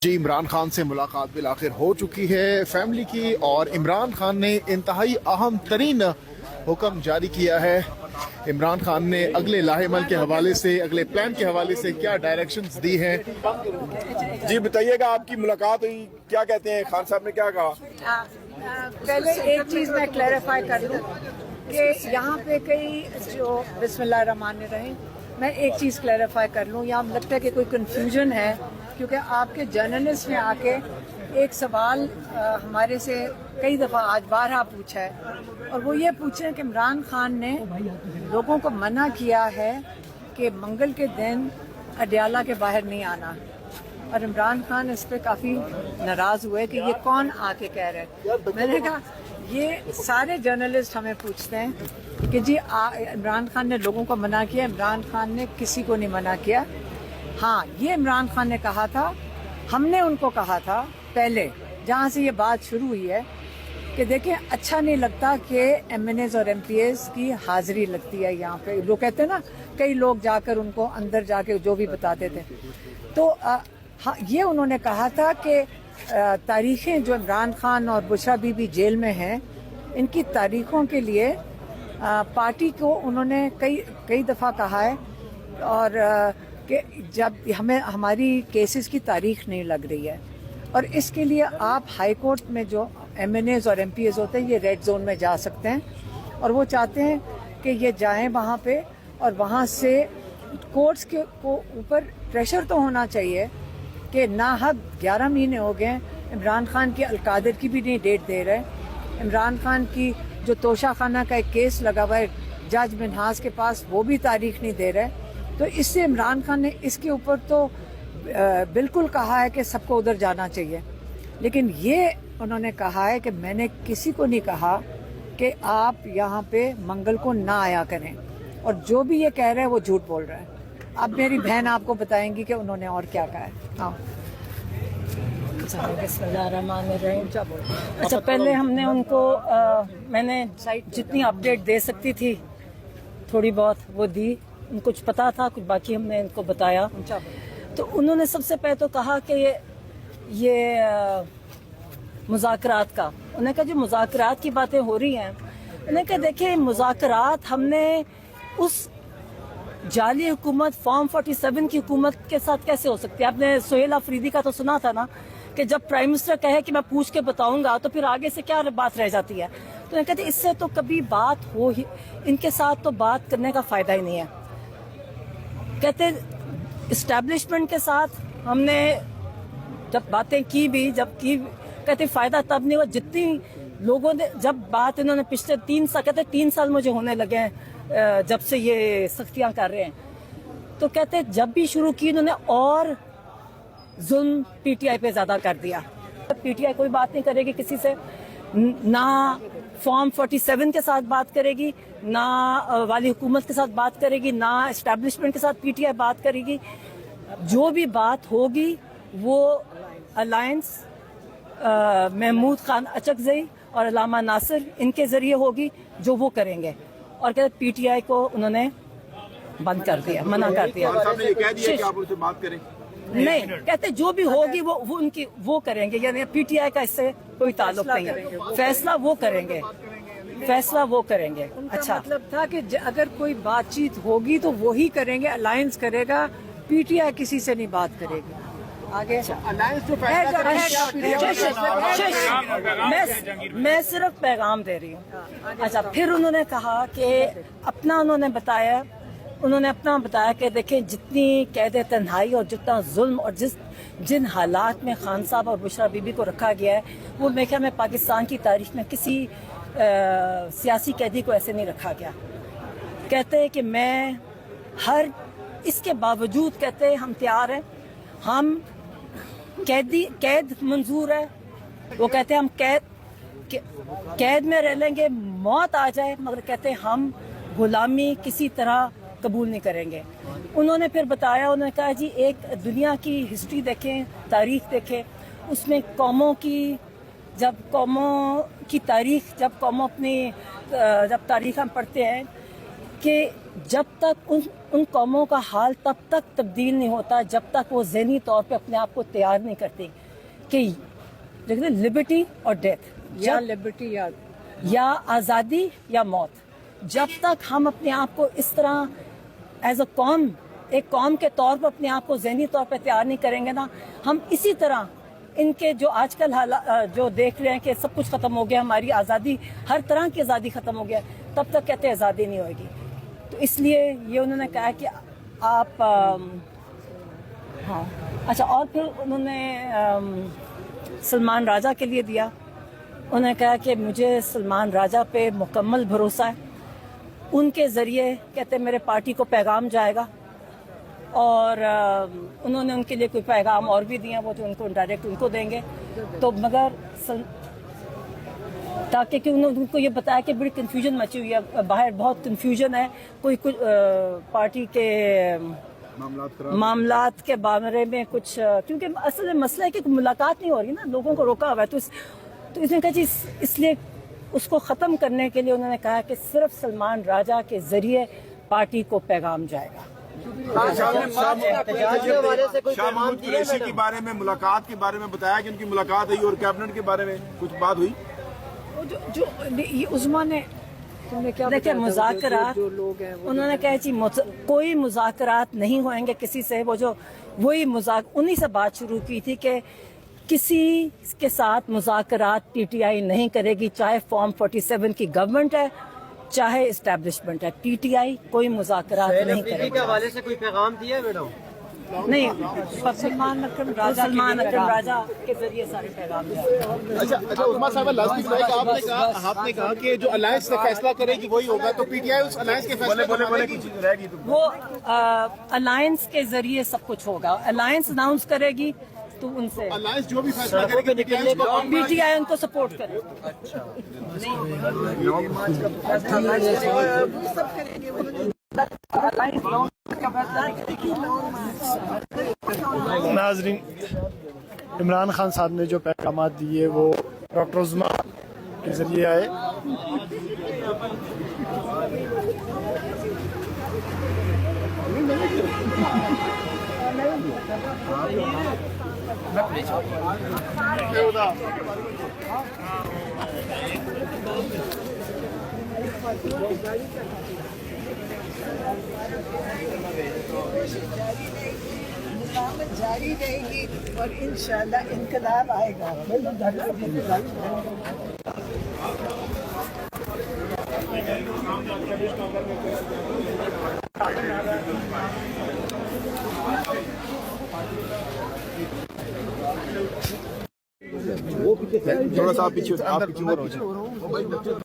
جی عمران خان سے ملاقات بالآخر ہو چکی ہے فیملی کی، اور عمران خان نے انتہائی اہم ترین حکم جاری کیا ہے۔ عمران خان نے اگلے لاہ عمل کے حوالے سے، اگلے پلان کے حوالے سے کیا ڈائریکشنز دی ہیں؟ جی بتائیے گا، آپ کی ملاقات ہوئی، کیا کہتے ہیں خان صاحب نے کیا کہا؟ پہلے ایک چیز میں کلیریفائی کر دوں کہ یہاں پہ کئی جو بسم اللہ الرحمن الرحیم، میں ایک چیز کلیریفائی کر لوں، یہاں لگتا ہے کہ کوئی کنفیوژن ہے، کیونکہ آپ کے جرنلسٹ نے آ کے ایک سوال ہمارے سے کئی دفعہ آج بارہا پوچھا ہے، اور وہ یہ پوچھیں کہ عمران خان نے لوگوں کو منع کیا ہے کہ منگل کے دن اڈیالہ کے باہر نہیں آنا، اور عمران خان اس پہ کافی ناراض ہوئے کہ یہ کون آ کے کہہ رہے ہیں۔ میں نے کہا یہ سارے جرنلسٹ ہمیں پوچھتے ہیں کہ جی عمران خان نے لوگوں کو منع کیا، عمران خان نے کسی کو نہیں منع کیا۔ ہاں، یہ عمران خان نے کہا تھا، ہم نے ان کو کہا تھا پہلے جہاں سے یہ بات شروع ہوئی ہے کہ دیکھیں اچھا نہیں لگتا کہ ایم این ایز اور ایم پی ایز کی حاضری لگتی ہے یہاں پہ، لوگ کہتے ہیں نا کئی لوگ جا کر ان کو اندر جا کے جو بھی بتاتے تھے، تو یہ انہوں نے کہا تھا کہ تاریخیں جو عمران خان اور بشرا بی بی جیل میں ہیں، ان کی تاریخوں کے لیے پارٹی کو انہوں نے کئی دفعہ کہا ہے، اور کہ جب ہماری کیسز کی تاریخ نہیں لگ رہی ہے، اور اس کے لیے آپ ہائی کورٹ میں جو ایم این ایز اور ایم پی ایز ہوتے ہیں یہ ریڈ زون میں جا سکتے ہیں، اور وہ چاہتے ہیں کہ یہ جائیں وہاں پہ، اور وہاں سے کورٹس کے اوپر پریشر تو ہونا چاہیے کہ ناحق 11 مہینے ہو گئے، عمران خان کی القادر کی بھی نہیں ڈیٹ دے رہے، عمران خان کی جو توشہ خانہ کا ایک کیس لگا ہوا ہے جج منہاس کے پاس، وہ بھی تاریخ نہیں دے رہے، تو اس سے عمران خان نے اس کے اوپر تو بالکل کہا ہے کہ سب کو ادھر جانا چاہیے، لیکن یہ انہوں نے کہا ہے کہ میں نے کسی کو نہیں کہا کہ آپ یہاں پہ منگل کو نہ آیا کریں، اور جو بھی یہ کہہ رہے ہیں وہ جھوٹ بول رہا ہے۔ اب میری بہن آپ کو بتائیں گی کہ انہوں نے اور کیا کہا ہے۔ ہاں بسم اللہ الرحمن الرحیم۔ اچھا، پہلے ہم نے ان کو میں نے جتنی اپڈیٹ دے سکتی تھی تھوڑی بہت وہ دی، ان کو کچھ پتا تھا، کچھ باقی ہم نے ان کو بتایا۔ تو انہوں نے سب سے پہلے تو کہا کہ یہ مذاکرات کا، انہوں نے کہا جو مذاکرات کی باتیں ہو رہی ہیں، انہوں نے کہا دیکھیں مذاکرات ہم نے اس جعلی حکومت فارم 47 کی حکومت کے ساتھ کیسے ہو سکتی ہے؟ آپ نے سہیل آفریدی کا تو سنا تھا نا کہ جب پرائم منسٹر کہے کہ میں پوچھ کے بتاؤں گا تو پھر آگے سے کیا بات رہ جاتی ہے؟ تو میں کہتے اس سے تو کبھی بات ہو ہی، ان کے ساتھ تو بات کرنے کا فائدہ ہی نہیں ہے۔ کہتے اسٹیبلشمنٹ کے ساتھ ہم نے جب باتیں کی بھی، کہتے فائدہ تب نہیں ہوا جتنی لوگوں نے، جب بات انہوں نے پچھلے 3 سال مجھے ہونے لگے ہیں جب سے یہ سختیاں کر رہے ہیں، تو کہتے جب بھی شروع کی انہوں نے اور ظلم پی ٹی آئی پہ زیادہ کر دیا۔ پی ٹی آئی کوئی بات نہیں کرے گی کسی سے، نہ فارم 47 کے ساتھ بات کرے گی، نہ والی حکومت کے ساتھ بات کرے گی، نہ اسٹیبلشمنٹ کے ساتھ پی ٹی آئی بات کرے گی۔ جو بھی بات ہوگی وہ الائنس محمود خان اچکزئی اور علامہ ناصر ان کے ذریعے ہوگی، جو وہ کریں گے، اور کہتے پی ٹی آئی کو انہوں نے بند کر دیا، منع کر دیا۔ نہیں، کہتے جو بھی ہوگی وہ ان کی وہ کریں گے، یعنی پی ٹی آئی کا اس سے کوئی تعلق نہیں ہے، فیصلہ وہ کریں گے، فیصلہ وہ کریں گے۔ اچھا، مطلب تھا کہ اگر کوئی بات چیت ہوگی تو وہی کریں گے، الائنس کرے گا، پی ٹی آئی کسی سے نہیں بات کرے گی۔ آگے میں صرف پیغام دے رہی ہوں۔ اچھا، پھر انہوں نے کہا کہ انہوں نے اپنا بتایا کہ دیکھیں جتنی قید تنہائی اور جتنا ظلم اور جن حالات میں خان صاحب اور بشرا بی بی کو رکھا گیا ہے، وہ میرے خیال میں پاکستان کی تاریخ میں کسی سیاسی قیدی کو ایسے نہیں رکھا گیا۔ کہتے ہیں کہ میں اس کے باوجود کہتے ہیں ہم تیار ہیں، ہم قید منظور ہے، وہ کہتے ہیں ہم قید میں رہ لیں گے، موت آ جائے، مگر کہتے ہیں ہم غلامی کسی طرح قبول نہیں کریں گے۔ انہوں نے پھر بتایا، انہوں نے کہا جی ایک دنیا کی ہسٹری دیکھیں، تاریخ دیکھیں، اس میں قوموں کی تاریخ جب قوموں جب تاریخ ہم پڑھتے ہیں کہ جب تک ان قوموں کا حال تب تک تبدیل نہیں ہوتا جب تک وہ ذہنی طور پہ اپنے آپ کو تیار نہیں کرتے کہ لبرٹی اور ڈیتھ، یا لبرٹی یا آزادی یا موت. جب تک ہم اپنے آپ کو اس طرح ایز اے قوم، ایک قوم کے طور پر اپنے آپ کو ذہنی طور پہ تیار نہیں کریں گے نا، ہم اسی طرح ان کے جو آج کل جو دیکھ رہے ہیں کہ سب کچھ ختم ہو گیا، ہماری آزادی، ہر طرح کی آزادی ختم ہو گیا، تب تک کہتے ہیں آزادی نہیں ہوئے گی. تو اس لیے یہ انہوں نے کہا کہ آپ ہاں اچھا. اور پھر انہوں نے سلمان راجہ کے لیے دیا. انہوں نے کہا کہ مجھے سلمان راجہ پہ مکمل بھروسہ ہے، ان کے ذریعے کہتے ہیں میرے پارٹی کو پیغام جائے گا. اور انہوں نے ان کے لیے کوئی پیغام اور بھی دیا، وہ تو ان کو ڈائریکٹ ان کو دیں گے. تو مگر تاکہ کہ انہوں نے ان کو یہ بتایا کہ بڑی کنفیوژن مچی ہوئی ہے باہر، بہت کنفیوژن ہے، کوئی کچھ پارٹی کے معاملات کے بارے میں کچھ، کیونکہ اصل مسئلہ ہے کہ ملاقات نہیں ہو رہی نا، لوگوں کو روکا ہوا ہے. تو اس نے کہا جی اس لیے اس کو ختم کرنے کے لیے انہوں نے کہا کہ صرف سلمان راجہ کے ذریعے پارٹی کو پیغام جائے گا. شاہ محمود قریشی کے بارے میں، ملاقات کے بارے میں بتایا کہ ان کی ملاقات ہوئی، اور کیبنٹ کے بارے میں کچھ بات ہوئی. جو عظما نے دیکھیں مذاکرات، انہوں نے کہا جی کوئی مذاکرات نہیں ہوئیں گے کسی سے. وہی انہی سے بات شروع کی تھی کہ کسی کے ساتھ مذاکرات پی ٹی آئی نہیں کرے گی، چاہے فارم 47 کی گورنمنٹ ہے چاہے اسٹیبلشمنٹ ہے. پی ٹی آئی کوئی مذاکرات نہیں کرے گی. کے حوالے سے کوئی پیغام دیا ہے میڈم؟ نہیں، سلمان اکرم راجہ کے ذریعے سارے پیغام دیا. اچھا عثمان صاحب، لاسٹ آپ نے کہا کہ جو الائنس سے فیصلہ کرے گی وہی ہوگا، تو P T I us alliance کے فیصلے وہ الائنس کے ذریعے سب کچھ ہوگا. الائنس اناؤنس کرے گی تو ان سے الائنس جو بھی فیصلہ کرے گی پی ٹی آئی ان کو سپورٹ کرے. ناظرین، عمران خان صاحب نے جو پیغامات دیے وہ ڈاکٹر عظما کے ذریعے آئے. جاری رہے گی اور انشاءاللہ انقلاب آئے گا. تھوڑا سا پیچھے